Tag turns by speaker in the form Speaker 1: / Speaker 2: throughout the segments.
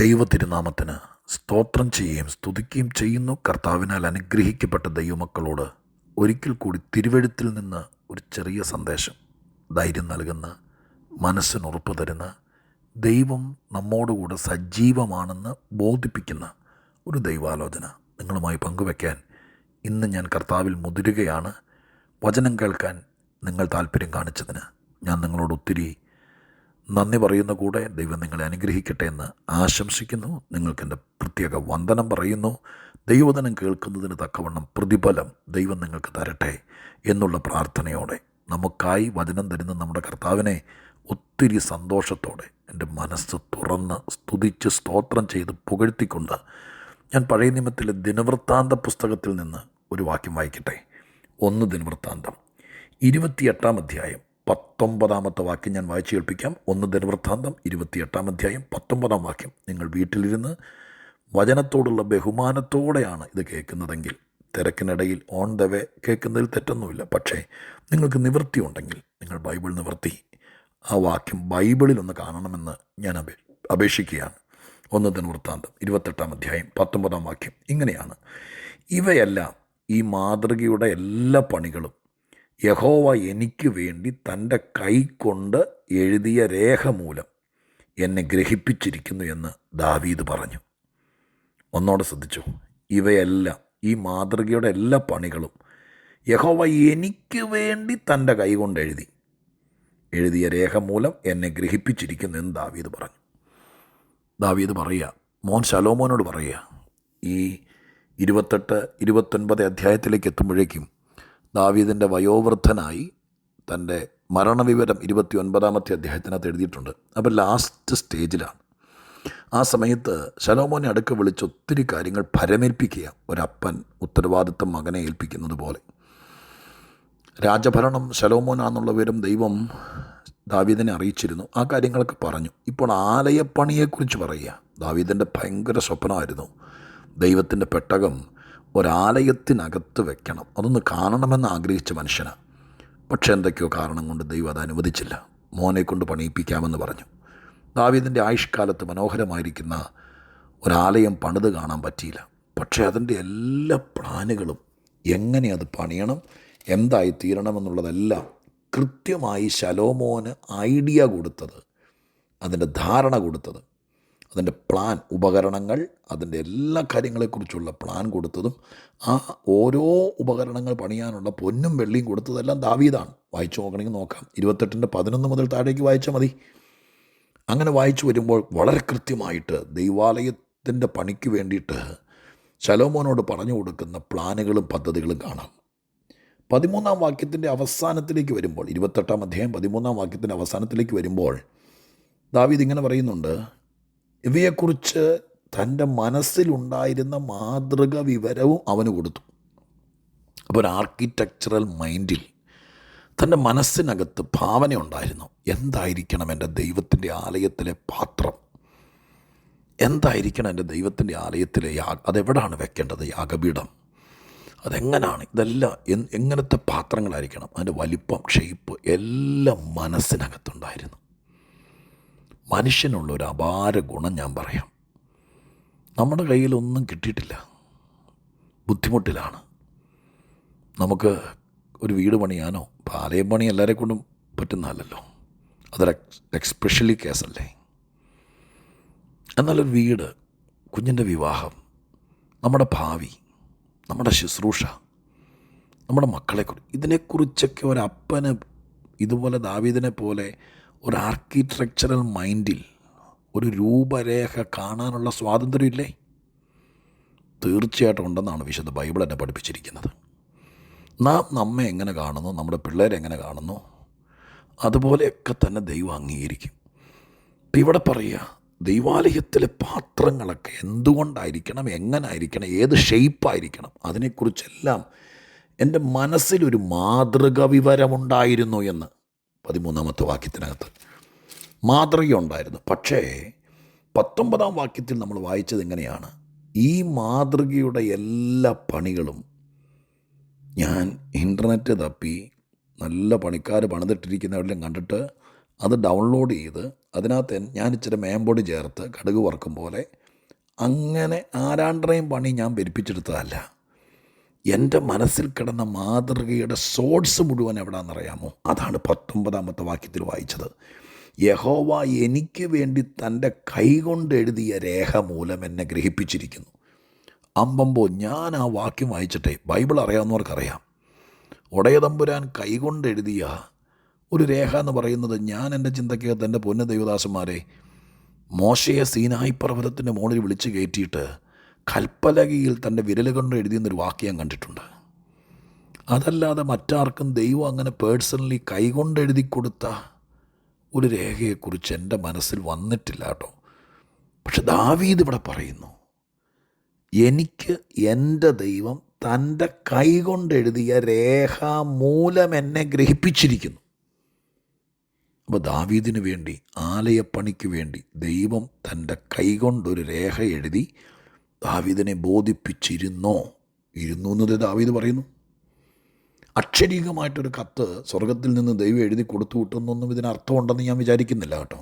Speaker 1: ദൈവ തിരുനാമത്തിന് സ്തോത്രം ചെയ്യുകയും സ്തുതിക്കുകയും ചെയ്യുന്നു. കർത്താവിനാൽ അനുഗ്രഹിക്കപ്പെട്ട ദൈവമക്കളോട് ഒരിക്കൽ കൂടി തിരുവെഴുത്തിൽ നിന്ന് ഒരു ചെറിയ സന്ദേശം, ധൈര്യം നൽകുന്ന, മനസ്സിനുറപ്പ് തരുന്ന, ദൈവം നമ്മോടുകൂടെ സജീവമാണെന്ന് ബോധിപ്പിക്കുന്ന ഒരു ദൈവാലോചന നിങ്ങളുമായി പങ്കുവയ്ക്കാൻ ഇന്ന് ഞാൻ കർത്താവിൽ മുതിരുകയാണ്. വചനം കേൾക്കാൻ നിങ്ങൾ താല്പര്യം കാണിച്ചതിന് ഞാൻ നിങ്ങളോട് ഒത്തിരി നന്ദി പറയുന്ന കൂടെ ദൈവം നിങ്ങളെ അനുഗ്രഹിക്കട്ടെ എന്ന് ആശംസിക്കുന്നു. നിങ്ങൾക്കെൻ്റെ പ്രത്യേക വന്ദനം പറയുന്നു. ദൈവവചനം കേൾക്കുന്നതിന് തക്കവണ്ണം പ്രതിഫലം ദൈവം നിങ്ങൾക്ക് തരട്ടെ എന്നുള്ള പ്രാർത്ഥനയോടെ നമുക്കായി വചനം തരുന്ന നമ്മുടെ കർത്താവിനെ ഒത്തിരി സന്തോഷത്തോടെ എൻ്റെ മനസ്സ് തുറന്ന് സ്തുതിച്ച് സ്തോത്രം ചെയ്ത് പുകഴ്ത്തിക്കൊണ്ട് ഞാൻ പഴയ നിയമത്തിലെ ദിനവൃത്താന്ത പുസ്തകത്തിൽ നിന്ന് ഒരു വാക്യം വായിക്കട്ടെ. 1 ദിനവൃത്താന്തം 28 അധ്യായം 19 വാക്യം ഞാൻ വായിച്ചു കേൾപ്പിക്കാം. 1 ദിനവൃത്താന്തം 28 അധ്യായം 19 വാക്യം. നിങ്ങൾ വീട്ടിലിരുന്ന് വചനത്തോടുള്ള ബഹുമാനത്തോടെയാണ് ഇത് കേൾക്കുന്നതെങ്കിൽ, തിരക്കിനിടയിൽ ഓൺ ദ വേ കേൾക്കുന്നതിൽ തെറ്റൊന്നുമില്ല. പക്ഷേ നിങ്ങൾക്ക് നിവൃത്തി ഉണ്ടെങ്കിൽ നിങ്ങൾ ബൈബിൾ നിവർത്തി ആ വാക്യം ബൈബിളിലൊന്ന് കാണണമെന്ന് ഞാൻ അപേക്ഷിക്കുകയാണ്. 1 ദിനവൃത്താന്തം 28 അധ്യായം 19 വാക്യം ഇങ്ങനെയാണ്: ഇവയെല്ലാം, ഈ മാതൃകയുടെ എല്ലാ പണികളും യഹോവ എനിക്ക് വേണ്ടി തൻ്റെ കൈകൊണ്ട് എഴുതിയ രേഖ മൂലം എന്നെ ഗ്രഹിപ്പിച്ചിരിക്കുന്നു എന്ന് ദാവീദ് പറഞ്ഞു. ഒന്നോടെ ശ്രദ്ധിച്ചു. ഇവയെല്ലാം, ഈ മാതൃകയുടെ എല്ലാ പണികളും യഹോവ എനിക്ക് വേണ്ടി തൻ്റെ കൈകൊണ്ട് എഴുതിയ രേഖ മൂലം എന്നെ ഗ്രഹിപ്പിച്ചിരിക്കുന്നു എന്ന് ദാവീദ് പറഞ്ഞു. ദാവീദ് പറയുക, മോൻ ശലോമോനോട് പറയുക. ഈ 28-29 അധ്യായത്തിലേക്ക് എത്തുമ്പോഴേക്കും ദാവീദിൻ്റെ വയോവൃദ്ധനായി തൻ്റെ മരണവിവരം 29 അധ്യായത്തിനകത്ത് എഴുതിയിട്ടുണ്ട്. അപ്പോൾ ലാസ്റ്റ് സ്റ്റേജിലാണ്. ആ സമയത്ത് ശലോമോനെ അടുക്ക വിളിച്ച് ഒത്തിരി കാര്യങ്ങൾ ഭരമേൽപ്പിക്കുക, ഒരപ്പൻ ഉത്തരവാദിത്തം മകനെ ഏൽപ്പിക്കുന്നത് പോലെ. രാജഭരണം ശലോമോനാന്നുള്ള വിവരം ദൈവം ദാവീദിനെ അറിയിച്ചിരുന്നു. ആ കാര്യങ്ങളൊക്കെ പറഞ്ഞു. ഇപ്പോൾ ആലയപ്പണിയെക്കുറിച്ച് പറയുക. ദാവീദിൻ്റെ ഭയങ്കര സ്വപ്നമായിരുന്നു ദൈവത്തിൻ്റെ പെട്ടകം ഒരാലയത്തിനകത്ത് വെക്കണം, അതൊന്ന് കാണണമെന്ന് ആഗ്രഹിച്ച മനുഷ്യനാണ്. പക്ഷേ എന്തൊക്കെയോ കാരണം കൊണ്ട് ദൈവം അത് അനുവദിച്ചില്ല. മോനെ കൊണ്ട് പണിയിപ്പിക്കാമെന്ന് പറഞ്ഞു. ദാവീദിൻ്റെ ആയുഷ്കാലത്ത് മനോഹരമായിരിക്കുന്ന ഒരാലയം പണിത് കാണാൻ പറ്റിയില്ല. പക്ഷേ അതിൻ്റെ എല്ലാ പ്ലാനുകളും, എങ്ങനെ അത് പണിയണം, എന്തായി തീരണമെന്നുള്ളതെല്ലാം കൃത്യമായി ശലോമോന് ഐഡിയ കൊടുത്തത്, അതിൻ്റെ ധാരണ കൊടുത്തത്, അതിൻ്റെ പ്ലാൻ, ഉപകരണങ്ങൾ, അതിൻ്റെ എല്ലാ കാര്യങ്ങളെക്കുറിച്ചുള്ള പ്ലാൻ കൊടുത്തതും ആ ഓരോ ഉപകരണങ്ങൾ പണിയാനുള്ള പൊന്നും വെള്ളിയും കൊടുത്തതെല്ലാം ദാവീദാണ്. വായിച്ചു നോക്കണമെങ്കിൽ നോക്കാം. 28-11 മുതൽ താഴേക്ക് വായിച്ചാൽ മതി. അങ്ങനെ വായിച്ചു വരുമ്പോൾ വളരെ കൃത്യമായിട്ട് ദൈവാലയത്തിൻ്റെ പണിക്ക് വേണ്ടിയിട്ട് ശലോമോനോട് പറഞ്ഞു കൊടുക്കുന്ന പ്ലാനുകളും പദ്ധതികളും കാണാം. 13 വാക്യത്തിൻ്റെ അവസാനത്തിലേക്ക് വരുമ്പോൾ, 28 അധ്യായം 13 വാക്യത്തിൻ്റെ അവസാനത്തിലേക്ക് വരുമ്പോൾ ദാവീദ് ഇങ്ങനെ പറയുന്നുണ്ട്: ഇവയെക്കുറിച്ച് തൻ്റെ മനസ്സിലുണ്ടായിരുന്ന മാതൃക വിവരവും അവന് കൊടുത്തു. അപ്പോൾ ഒരു ആർക്കിടെക്ചറൽ മൈൻഡിൽ തൻ്റെ മനസ്സിനകത്ത് ഭാവന ഉണ്ടായിരുന്നു. എന്തായിരിക്കണം എൻ്റെ ദൈവത്തിൻ്റെ ആലയത്തിലെ പാത്രം, എന്തായിരിക്കണം എൻ്റെ ദൈവത്തിൻ്റെ ആലയത്തിലെ അതെവിടാണ് വെക്കേണ്ടത്, യാഗപീഠം അതെങ്ങനെയാണ്, ഇതെല്ലാം എങ്ങനത്തെ പാത്രങ്ങളായിരിക്കണം, അതിൻ്റെ വലിപ്പം, ഷേപ്പ് എല്ലാം മനസ്സിനകത്തുണ്ടായിരുന്നു. മനുഷ്യനുള്ളൊരു അപാര ഗുണം ഞാൻ പറയാം. നമ്മുടെ കയ്യിലൊന്നും കിട്ടിയിട്ടില്ല, ബുദ്ധിമുട്ടിലാണ്. നമുക്ക് ഒരു വീട് പണിയാനോ, ആലയം പണി എല്ലാവരെ കൊണ്ടും പറ്റുന്നതല്ലല്ലോ, അതൊരു എക്സ്പെഷ്യലി കേസല്ലേ. എന്നാലൊരു വീട്, കുഞ്ഞിൻ്റെ വിവാഹം, നമ്മുടെ ഭാവി, നമ്മുടെ ശുശ്രൂഷ, നമ്മുടെ മക്കളെക്കുറിച്ച്, ഇതിനെക്കുറിച്ചൊക്കെ ഒരപ്പന് ഇതുപോലെ ദാവീദിനെ പോലെ ഒരു ആർക്കിടെക്ചറൽ മൈൻഡിൽ ഒരു രൂപരേഖ കാണാനുള്ള സ്വാതന്ത്ര്യമില്ലേ? തീർച്ചയായിട്ടും ഉണ്ടെന്നാണ് വിശുദ്ധ ബൈബിൾ എന്നെ പഠിപ്പിച്ചിരിക്കുന്നത്. നാം നമ്മെ എങ്ങനെ കാണുന്നു, നമ്മുടെ പിള്ളേരെ എങ്ങനെ കാണുന്നു, അതുപോലെയൊക്കെ തന്നെ ദൈവം അംഗീകരിക്കും. ഇവിടെ പറയുക, ദൈവാലയത്തിലെ പാത്രങ്ങളൊക്കെ എന്തുകൊണ്ടായിരിക്കണം, എങ്ങനെ ആയിരിക്കണം, ഏത് ഷേപ്പായിരിക്കണം, അതിനെക്കുറിച്ചെല്ലാം എൻ്റെ മനസ്സിലൊരു മാതൃക വിവരമുണ്ടായിരുന്നു എന്ന് 13 വാക്യത്തിനകത്ത് മാതൃകയുണ്ടായിരുന്നു. പക്ഷേ 19 വാക്യത്തിൽ നമ്മൾ വായിച്ചത് എങ്ങനെയാണ്? ഈ മാതൃകയുടെ എല്ലാ പണികളും ഞാൻ ഇൻ്റർനെറ്റ് തപ്പി നല്ല പണിക്കാർ പണിതിട്ടിരിക്കുന്നവരെല്ലാം കണ്ടിട്ട് അത് ഡൗൺലോഡ് ചെയ്ത് അതിനകത്ത് ഞാൻ ഇച്ചിരി മേമ്പൊടി ചേർത്ത് കടുക് വറുക്കും പോലെ അങ്ങനെ ആരാണ്ടറേയും പണി ഞാൻ പെരുപ്പിച്ചെടുത്തതല്ല. എൻ്റെ മനസ്സിൽ കിടന്ന മാതൃകയുടെ സോഴ്സ് മുഴുവൻ എവിടെയാണെന്നറിയാമോ? അതാണ് 19-ാമത്തെ വാക്യത്തിൽ വായിച്ചത്. യഹോവ എനിക്ക് വേണ്ടി തൻ്റെ കൈകൊണ്ട് എഴുതിയ രേഖ മൂലം എന്നെ ഗ്രഹിപ്പിച്ചിരിക്കുന്നു. അമ്പമ്പോ, ഞാൻ ആ വാക്യം വായിച്ചിട്ടേ, ബൈബിൾ അറിയാവുന്നവർക്കറിയാം, ഒടയതമ്പുരാൻ കൈകൊണ്ട് എഴുതിയ ഒരു രേഖ എന്ന് പറയുന്നത്, ഞാൻ എൻ്റെ ചിന്തയ്ക്കകത്ത് എൻ്റെ പൊന്നു ദൈവദാസന്മാരെ, മോശയെ സീനായി പർവ്വതത്തിൻ്റെ മുകളിൽ വിളിച്ച് കയറ്റിയിട്ട് കൽപ്പലകയിൽ തൻ്റെ വിരൽ കൊണ്ട് എഴുതിയെന്നൊരു വാക്യം ഞാൻ കണ്ടിട്ടുണ്ട്. അതല്ലാതെ മറ്റാർക്കും ദൈവം അങ്ങനെ പേഴ്സണലി കൈകൊണ്ട് എഴുതി കൊടുത്ത ഒരു രേഖയെക്കുറിച്ച് എൻ്റെ മനസ്സിൽ വന്നിട്ടില്ല കേട്ടോ. പക്ഷെ ദാവീദ് ഇവിടെ പറയുന്നു, എനിക്ക് എൻ്റെ ദൈവം തൻ്റെ കൈകൊണ്ട് എഴുതിയ രേഖ മൂലം എന്നെ ഗ്രഹിപ്പിച്ചിരിക്കുന്നു. അപ്പോൾ ദാവീദിന് വേണ്ടി, ആലയപ്പണിക്ക് വേണ്ടി ദൈവം തൻ്റെ കൈകൊണ്ടൊരു രേഖ എഴുതി ദാവീദിനെ ബോധിപ്പിച്ചിരുന്നു എന്നത് ദാവീദ് പറയുന്നു. അക്ഷരീകമായിട്ടൊരു കത്ത് സ്വർഗത്തിൽ നിന്ന് ദൈവം എഴുതി കൊടുത്തു വിട്ടുന്നൊന്നും ഇതിനർത്ഥമുണ്ടെന്ന് ഞാൻ വിചാരിക്കുന്നില്ല കേട്ടോ.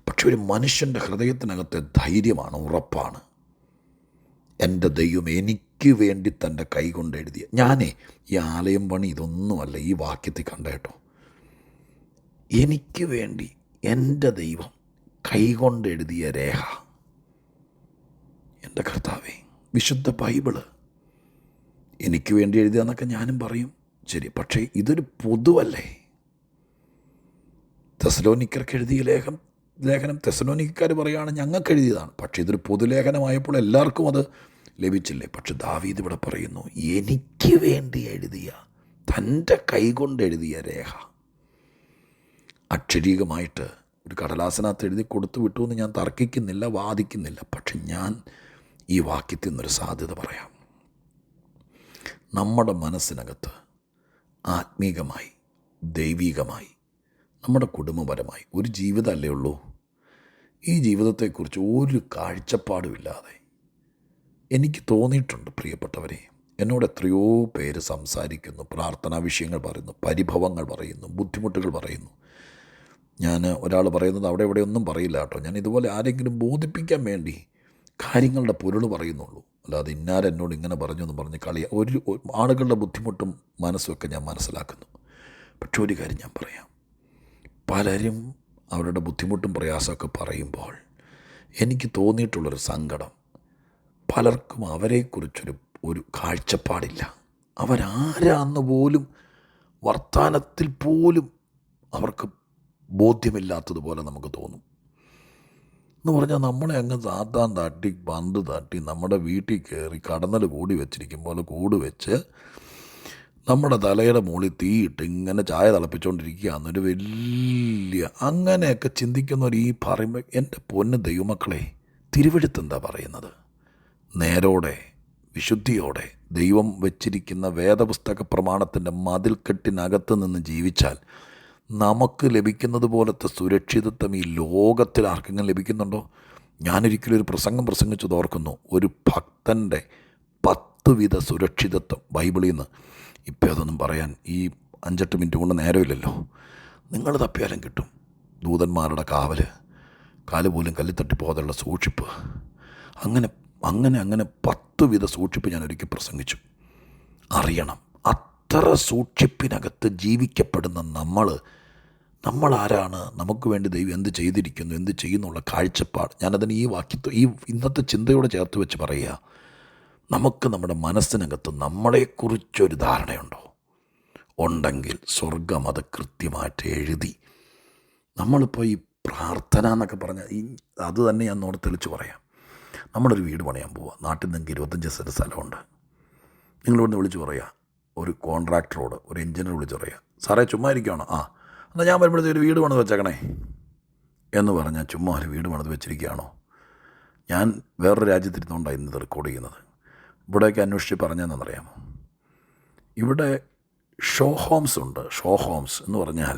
Speaker 1: പക്ഷെ ഒരു മനുഷ്യൻ്റെ ഹൃദയത്തിനകത്തെ ധൈര്യമാണ്, ഉറപ്പാണ്. എൻ്റെ ദൈവം എനിക്ക് വേണ്ടി തൻ്റെ കൈ കൊണ്ട് എഴുതിയ, ഞാനേ ഈ ആലയം പണി ഇതൊന്നുമല്ല ഈ വാക്യത്തിൽ കണ്ട കേട്ടോ. എനിക്ക് വേണ്ടി എൻ്റെ ദൈവം കൈകൊണ്ട് എഴുതിയ രേഖ. എൻ്റെ കർത്താവേ, വിശുദ്ധ ബൈബിള് എനിക്ക് വേണ്ടി എഴുതിയെന്നൊക്കെ ഞാനും പറയും, ശരി. പക്ഷേ ഇതൊരു പൊതുവല്ലേ? തെസ്സലോനിക്കർക്ക് എഴുതിയ ലേഖനം തെസ്സലോനിക്കർ പറയുകയാണ് ഞങ്ങൾക്ക് എഴുതിയതാണ്. പക്ഷേ ഇതൊരു പൊതുലേഖനമായപ്പോൾ എല്ലാവർക്കും അത് ലഭിച്ചില്ലേ? പക്ഷെ ദാവീദ് ഇവിടെ പറയുന്നു, എനിക്ക് വേണ്ടി എഴുതിയ, തൻ്റെ കൈകൊണ്ട് എഴുതിയ രേഖ. അക്ഷരീകമായിട്ട് ഒരു കടലാസനകത്ത് എഴുതി കൊടുത്തു വിട്ടു എന്ന് ഞാൻ തർക്കിക്കുന്നില്ല, വാദിക്കുന്നില്ല. പക്ഷെ ഞാൻ ഈ വാക്യത്തിൽ നിന്നൊരു സാധ്യത പറയാം. നമ്മുടെ മനസ്സിനകത്ത് ആത്മീകമായി, ദൈവികമായി, നമ്മുടെ കുടുംബപരമായി ഒരു ജീവിതമല്ലേ ഉള്ളൂ. ഈ ജീവിതത്തെക്കുറിച്ച് ഒരു കാഴ്ചപ്പാടുമില്ലാതെ എനിക്ക് തോന്നിയിട്ടുണ്ട് പ്രിയപ്പെട്ടവരെ. എന്നോട് എത്രയോ പേര് സംസാരിക്കുന്നു, പ്രാർത്ഥനാ വിഷയങ്ങൾ പറയുന്നു, പരിഭവങ്ങൾ പറയുന്നു, ബുദ്ധിമുട്ടുകൾ പറയുന്നു. ഞാൻ ഒരാൾ പറയുന്നത് അവിടെ ഇവിടെ ഒന്നും പറയില്ല കേട്ടോ. ഞാൻ ഇതുപോലെ ആരെങ്കിലും ബോധിപ്പിക്കാൻ വേണ്ടി കാര്യങ്ങളുടെ പൊരുൾ പറയുന്നുള്ളൂ. അല്ലാതെ ഇന്നാരെന്നോട് ഇങ്ങനെ പറഞ്ഞു എന്ന് പറഞ്ഞ് ഒരു ആളുകളുടെ ബുദ്ധിമുട്ടും മനസ്സുമൊക്കെ ഞാൻ മനസ്സിലാക്കുന്നു. പക്ഷെ ഒരു കാര്യം ഞാൻ പറയാം, പലരും അവരുടെ ബുദ്ധിമുട്ടും പ്രയാസമൊക്കെ പറയുമ്പോൾ എനിക്ക് തോന്നിയിട്ടുള്ളൊരു സങ്കടം, പലർക്കും അവരെക്കുറിച്ചൊരു കാഴ്ചപ്പാടില്ല. അവരാരാന്ന് പോലും, വർത്തമാനത്തിൽ പോലും അവർക്ക് ബോധ്യമില്ലാത്തതുപോലെ നമുക്ക് തോന്നും. എന്ന് പറഞ്ഞാൽ നമ്മളെ അങ്ങ് സാത്താൻ തട്ടി, പന്ത് തട്ടി, നമ്മുടെ വീട്ടിൽ കയറി കടന്നൽ കൂടി വെച്ചിരിക്കും പോലെ കൂട് വെച്ച് നമ്മുടെ തലയുടെ മുകളിൽ തീയിട്ട് ഇങ്ങനെ ചായ തിളപ്പിച്ചുകൊണ്ടിരിക്കുക എന്നൊരു വലിയ, അങ്ങനെയൊക്കെ ചിന്തിക്കുന്നവർ ഈ പറയുമ്പോൾ, എൻ്റെ പൊന്ന് ദൈവമക്കളെ, തിരുവെഴുത്ത് എന്താ പറയുന്നത്? നേരോടെ, വിശുദ്ധിയോടെ ദൈവം വച്ചിരിക്കുന്ന വേദപുസ്തക പ്രമാണത്തിൻ്റെ മതിൽക്കെട്ടിനകത്ത് നിന്ന് ജീവിച്ചാൽ നമുക്ക് ലഭിക്കുന്നത് പോലത്തെ സുരക്ഷിതത്വം ഈ ലോകത്തിൽ ആർക്കെങ്കിലും ലഭിക്കുന്നുണ്ടോ? ഞാനൊരിക്കലും ഒരു പ്രസംഗം പ്രസംഗിച്ചത് ഓർക്കുന്നു, ഒരു ഭക്തൻ്റെ 10 വിധ സുരക്ഷിതത്വം ബൈബിളിൽ നിന്ന്. ഇപ്പോൾ അതൊന്നും പറയാൻ ഈ 5-8 മിനിറ്റ് കൊണ്ട് നേരമില്ലല്ലോ. നിങ്ങൾ തപ്പിയാലും കിട്ടും. ദൂതന്മാരുടെ കാല് പോലും കല്ലിൽ തട്ടിപ്പോകാതെയുള്ള സൂക്ഷിപ്പ്, അങ്ങനെ 10 വിധ സൂക്ഷിപ്പ് ഞാൻ ഒരിക്കൽ പ്രസംഗിച്ചു. അറിയണം, അത്ര സൂക്ഷിപ്പിനകത്ത് ജീവിക്കപ്പെടുന്ന നമ്മളാരാണ്, നമുക്ക് വേണ്ടി ദൈവം എന്ത് ചെയ്തിരിക്കുന്നു, എന്ത് ചെയ്യുന്നുള്ള കാഴ്ചപ്പാട്. ഞാനതിന് ഈ ഇന്നത്തെ ചിന്തയോടെ ചേർത്ത് വെച്ച് പറയുക, നമുക്ക് നമ്മുടെ മനസ്സിനകത്ത് നമ്മളെക്കുറിച്ചൊരു ധാരണയുണ്ടോ? ഉണ്ടെങ്കിൽ സ്വർഗം അത് കൃത്യമായിട്ട് എഴുതി. നമ്മളിപ്പോൾ ഈ പ്രാർത്ഥന എന്നൊക്കെ പറഞ്ഞാൽ അത് തന്നെ ഞാൻ നോട് തെളിച്ച് പറയാം. നമ്മളൊരു വീട് പണിയാൻ പോവുക, നാട്ടിൽ നിങ്ങൾക്ക് 25 സെൻറ്റ് സ്ഥലമുണ്ട്. നിങ്ങളിവിടുന്ന് വിളിച്ച് പറയുക, ഒരു കോൺട്രാക്ടറോട്, ഒരു എഞ്ചിനീയർ വിളിച്ച് പറയുക, സാറേ ചുമ്മാ ഇരിക്കുകയാണോ? എന്നാൽ ഞാൻ വരുമ്പോഴത്തേക്ക് ഒരു വീട് പണിത് വെച്ചേക്കണേ എന്ന് പറഞ്ഞാൽ ചുമ്മാ ഒരു വീട് പണിത് വെച്ചിരിക്കുകയാണോ? ഞാൻ വേറൊരു രാജ്യത്തിരുന്നുകൊണ്ടാണ് ഇന്നത് റെക്കോർഡ് ചെയ്യുന്നത്. ഇവിടേക്ക് അന്വേഷിച്ച് പറഞ്ഞതെന്നറിയാമോ? ഇവിടെ ഷോ ഹോംസ് ഉണ്ട്. ഷോ ഹോംസ് എന്ന് പറഞ്ഞാൽ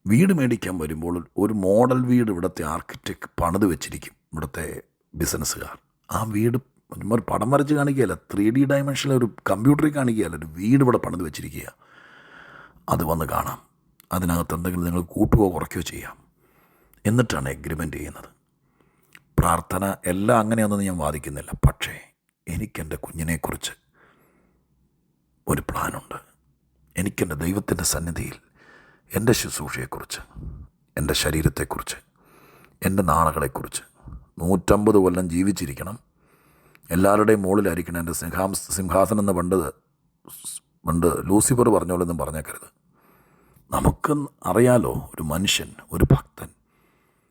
Speaker 1: വീട് മേടിക്കാൻ വരുമ്പോൾ ഒരു മോഡൽ വീട് ഇവിടുത്തെ ആർക്കിടെക്ട് പണിത് വെച്ചിരിക്കും, ഇവിടുത്തെ ബിസിനസ്സുകാർ. ആ വീട് ഒരു പടം വരച്ച് കാണിക്കുകയല്ല, 3D ഡയമെൻഷനിൽ ഒരു കമ്പ്യൂട്ടറിൽ കാണിക്കുകയല്ല, ഒരു വീട് ഇവിടെ പണിത് വെച്ചിരിക്കുക. അത് വന്ന് കാണാം. അതിനകത്ത് എന്തെങ്കിലും നിങ്ങൾ കൂട്ടുകയോ കുറയ്ക്കുകയോ ചെയ്യാം. എന്നിട്ടാണ് എഗ്രിമെൻ്റ് ചെയ്യുന്നത്. പ്രാർത്ഥന എല്ലാം അങ്ങനെയൊന്നും ഞാൻ വാദിക്കുന്നില്ല. പക്ഷേ എനിക്കെൻ്റെ കുഞ്ഞിനെക്കുറിച്ച് ഒരു പ്ലാനുണ്ട്. എനിക്കെൻ്റെ ദൈവത്തിൻ്റെ സന്നിധിയിൽ എൻ്റെ ശുശ്രൂഷയെക്കുറിച്ച്, എൻ്റെ ശരീരത്തെക്കുറിച്ച്, എൻ്റെ നാളുകളെക്കുറിച്ച് 150 കൊല്ലം ജീവിച്ചിരിക്കണം, എല്ലാവരുടെയും മുകളിലായിരിക്കണം എൻ്റെ സിംഹാസനം എന്ന് പണ്ട് ലൂസിഫർ പറഞ്ഞോളെന്നും പറഞ്ഞേക്കരുത്. നമുക്ക് അറിയാലോ, ഒരു മനുഷ്യൻ, ഒരു ഭക്തൻ,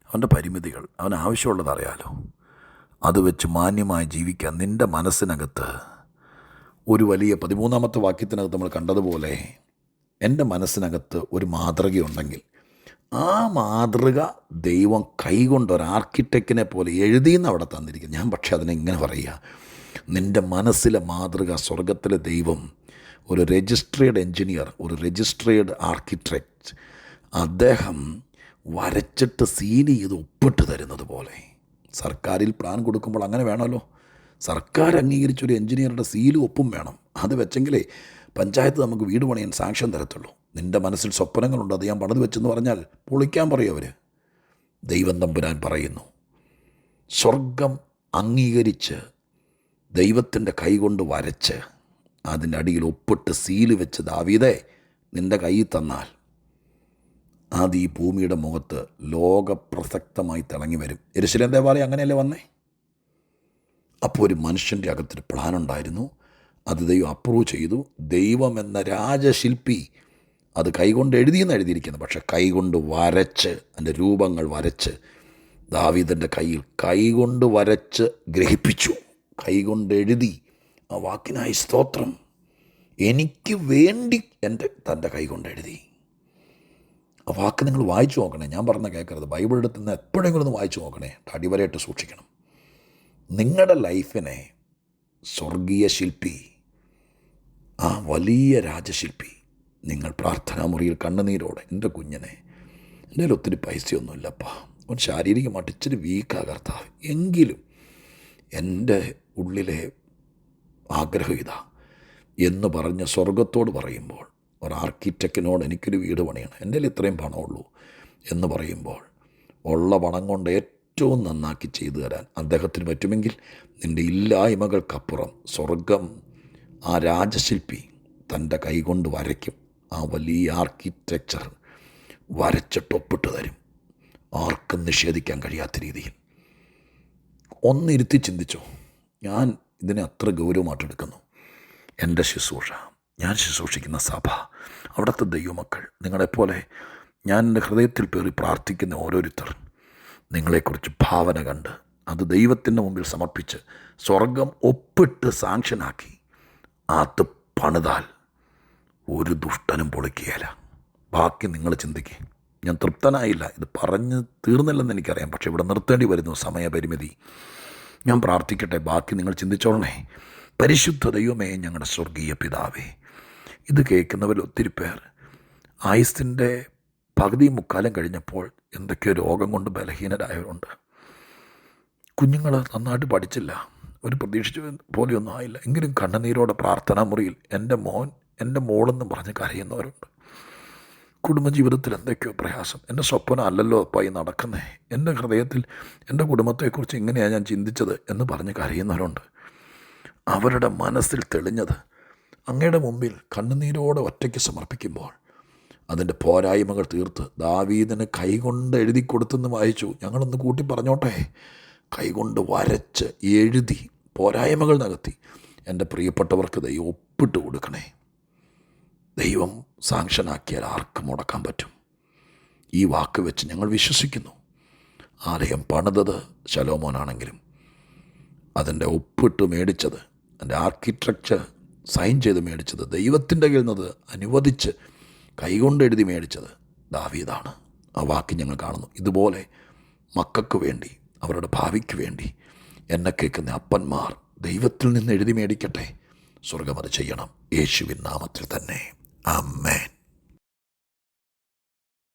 Speaker 1: അവൻ്റെ പരിമിതികൾ, അവന് ആവശ്യമുള്ളത് അറിയാലോ. അത് വെച്ച് മാന്യമായി ജീവിക്കാൻ നിൻ്റെ മനസ്സിനകത്ത് ഒരു വലിയ 13-ാമത്തെ വാക്യത്തിനകത്ത് നമ്മൾ കണ്ടതുപോലെ എൻ്റെ മനസ്സിനകത്ത് ഒരു മാതൃകയുണ്ടെങ്കിൽ ആ മാതൃക ദൈവം കൈകൊണ്ട് ഒരു ആർക്കിടെക്റ്റിനെ പോലെ എഴുതിയെന്ന് അവിടെ തന്നിരിക്കും. ഞാൻ പക്ഷേ അതിനെ ഇങ്ങനെ പറയുക, നിൻ്റെ മനസ്സിലെ മാതൃക സ്വർഗത്തിലെ ദൈവം ഒരു രജിസ്ട്രേഡ് എൻജിനീയർ, ഒരു രജിസ്ട്രേഡ് ആർക്കിടെക്റ്റ്, അദ്ദേഹം വരച്ചിട്ട് സീൽ ചെയ്ത് ഒപ്പിട്ട് തരുന്നത് പോലെ. സർക്കാരിൽ പ്ലാൻ കൊടുക്കുമ്പോൾ അങ്ങനെ വേണമല്ലോ. സർക്കാർ അംഗീകരിച്ചൊരു എൻജിനീയറുടെ സീലും ഒപ്പും വേണം. അത് വെച്ചെങ്കിലേ പഞ്ചായത്ത് നമുക്ക് വീട് പണിയാൻ സാങ്ഷൻ തരത്തുള്ളൂ. നിൻ്റെ മനസ്സിൽ സ്വപ്നങ്ങളുണ്ട്, അത് ഞാൻ പണിത് വെച്ചെന്ന് പറഞ്ഞാൽ പൊളിക്കാൻ പറയും അവർ. ദൈവം തമ്പുരാൻ പറയുന്നു, സ്വർഗം അംഗീകരിച്ച് ദൈവത്തിൻ്റെ കൈ കൊണ്ട് വരച്ച് അതിൻ്റെ അടിയിൽ ഒപ്പിട്ട് സീല് വെച്ച് ദാവീദേ നിൻ്റെ കയ്യിൽ തന്നാൽ അത് ഈ ഭൂമിയുടെ മുഖത്ത് ലോകപ്രസക്തമായി തിളങ്ങി വരും. യെരൂശലേം ദേവാലയം അങ്ങനെയല്ലേ വന്നേ? അപ്പോൾ ഒരു മനുഷ്യൻ്റെ അകത്തൊരു പ്ലാൻ ഉണ്ടായിരുന്നു. അത് ദൈവം അപ്രൂവ് ചെയ്തു. ദൈവം എന്ന രാജശില്പി അത് കൈകൊണ്ട് എഴുതിയെന്ന് എഴുതിയിരിക്കുന്നു, പക്ഷേ കൈകൊണ്ട് വരച്ച് അതിൻ്റെ രൂപങ്ങൾ വരച്ച് ദാവീദിൻ്റെ കയ്യിൽ കൈകൊണ്ട് വരച്ച് ഗ്രഹിപ്പിച്ചു. കൈകൊണ്ട് എഴുതി. ആ വാക്കിനായി സ്തോത്രം. എനിക്ക് വേണ്ടി തൻ്റെ കൈകൊണ്ട് എഴുതി. ആ വാക്ക് നിങ്ങൾ വായിച്ചു നോക്കണേ. ഞാൻ പറഞ്ഞ കേൾക്കരുത്. ബൈബിൾ എടുത്ത് നിന്ന് എപ്പോഴെങ്കിലും ഒന്ന് വായിച്ചു നോക്കണേ. അടിവരയിട്ട് സൂക്ഷിക്കണം. നിങ്ങളുടെ ലൈഫിനെ സ്വർഗീയ ശില്പി, ആ വലിയ രാജശില്പി, നിങ്ങൾ പ്രാർത്ഥനാ മുറിയിൽ കണ്ണുനീരോടെ, എൻ്റെ കുഞ്ഞിനെ, എൻ്റെ കയ്യിൽ ഒത്തിരി പൈസയൊന്നുമില്ലപ്പാ, അവൻ ശാരീരികമായിട്ട് ഇച്ചിരി വീക്കാ കർത്താവ്, എങ്കിലും എൻ്റെ ഉള്ളിലെ ആഗ്രഹം ഇതാ എന്ന് പറഞ്ഞ് സ്വർഗത്തോട് പറയുമ്പോൾ, ഒരു ആർക്കിടെക്റ്റിനോട് എനിക്കൊരു വീട് പണിയണം, എൻ്റെ കയ്യിൽ ഇത്രയും പണമുള്ളൂ എന്ന് പറയുമ്പോൾ, ഉള്ള പണം കൊണ്ട് ഏറ്റവും നന്നാക്കി ചെയ്തു തരാൻ അദ്ദേഹത്തിന് പറ്റുമെങ്കിൽ നിൻ്റെ ഇല്ലായ്മകൾക്കപ്പുറം സ്വർഗം ആ രാജശില്പി തൻ്റെ കൈകൊണ്ട് വരയ്ക്കും. ആ വലിയ ആർക്കിടെക്ചർ വരച്ചിട്ട് ഒപ്പിട്ട് തരും. ആർക്കും നിഷേധിക്കാൻ കഴിയാത്ത രീതിയിൽ. ഒന്നിരുത്തി ചിന്തിച്ചോ. ഞാൻ ഇതിനെ അത്ര ഗൗരവമായിട്ടെടുക്കുന്നു. എൻ്റെ ശുശ്രൂഷ, ഞാൻ ശുശ്രൂഷിക്കുന്ന സഭ, അവിടുത്തെ ദൈവമക്കൾ, നിങ്ങളെപ്പോലെ ഞാൻ എൻ്റെ ഹൃദയത്തിൽ പേറി പ്രാർത്ഥിക്കുന്ന ഓരോരുത്തർ നിങ്ങളെക്കുറിച്ച് ഭാവന കണ്ട് അത് ദൈവത്തിൻ്റെ മുമ്പിൽ സമർപ്പിച്ച് സ്വർഗം ഒപ്പിട്ട് സാങ്ഷനാക്കി അത് പണിതാൽ ഒരു ദുഷ്ടനും പൊളിക്കുകയില്ല. ബാക്കി നിങ്ങൾ ചിന്തിക്കുക. ഞാൻ തൃപ്തനായില്ല, ഇത് പറഞ്ഞ് തീർന്നില്ലെന്ന് എനിക്കറിയാം, പക്ഷേ ഇവിടെ നിർത്തേണ്ടി വരുന്നു, സമയപരിമിതി. ഞാൻ പ്രാർത്ഥിക്കട്ടെ, ബാക്കി നിങ്ങൾ ചിന്തിച്ചോളണേ. പരിശുദ്ധ ദൈവമേ, ഞങ്ങളുടെ സ്വർഗീയ പിതാവേ, ഇത് കേൾക്കുന്നവരിൽ ഒത്തിരി പേർ ആയുസ്സിൻ്റെ പകുതി മുക്കാലം കഴിഞ്ഞപ്പോൾ എന്തൊക്കെയോ രോഗം കൊണ്ട് ബലഹീനരായവരുണ്ട്. കുഞ്ഞുങ്ങൾ നന്നായിട്ട് പഠിച്ചില്ല, ഒരു പ്രതീക്ഷിച്ച പോലെയൊന്നും ആയില്ല, എങ്കിലും കണ്ണുനീരോടെ പ്രാർത്ഥനാ മുറിയിൽ എൻ്റെ മോൻ, എൻ്റെ മോളെന്നും പറഞ്ഞ് കരയുന്നവരുണ്ട്. കുടുംബജീവിതത്തിൽ എന്തൊക്കെയോ പ്രയാസം, എൻ്റെ സ്വപ്നം അല്ലല്ലോ അപ്പായി നടക്കുന്നേ, എൻ്റെ ഹൃദയത്തിൽ എൻ്റെ കുടുംബത്തെക്കുറിച്ച് ഇങ്ങനെയാണ് ഞാൻ ചിന്തിച്ചത് എന്ന് പറഞ്ഞ് കരയുന്നവരുണ്ട്. അവരുടെ മനസ്സിൽ തെളിഞ്ഞത് അങ്ങയുടെ മുമ്പിൽ കണ്ണുനീരോടെ ഒറ്റയ്ക്ക് സമർപ്പിക്കുമ്പോൾ അതിൻ്റെ പോരായ്മകൾ തീർത്ത് ദാവീദിന് കൈകൊണ്ട് എഴുതി കൊടുത്തെന്ന് വായിച്ചു. ഞങ്ങളൊന്ന് കൂട്ടി പറഞ്ഞോട്ടെ. കൈകൊണ്ട് വരച്ച് എഴുതി പോരായ്മകൾ നികത്തി എൻ്റെ പ്രിയപ്പെട്ടവർക്ക് ദൈവം ഒപ്പിട്ട് കൊടുക്കണേ. ദൈവം സാങ്ഷനാക്കിയാൽ ആർക്കും മുടക്കാൻ പറ്റും. ഈ വാക്ക് വെച്ച് ഞങ്ങൾ വിശ്വസിക്കുന്നു. ആലയം പണിതത് ശലോമോനാണെങ്കിലും അതിൻ്റെ ഒപ്പിട്ട് മേടിച്ചത്, അതിൻ്റെ ആർക്കിടെക്ചർ സൈൻ ചെയ്ത് മേടിച്ചത്, ദൈവത്തിൻ്റെ കയ്യിൽ നിന്ന് അനുവദിച്ച് കൈകൊണ്ട് എഴുതി മേടിച്ചത് ദാവീദാണ്. ആ വാക്ക് ഞങ്ങൾ കാണുന്നു. ഇതുപോലെ മക്കൾക്ക് വേണ്ടി, അവരുടെ ഭാവിക്ക് വേണ്ടി എന്നെ കേൾക്കുന്ന അപ്പന്മാർ ദൈവത്തിൽ നിന്ന് എഴുതി മേടിക്കട്ടെ. സ്വർഗം അത് ചെയ്യണം. യേശുവിൻ നാമത്തിൽ തന്നെ. ആമേൻ.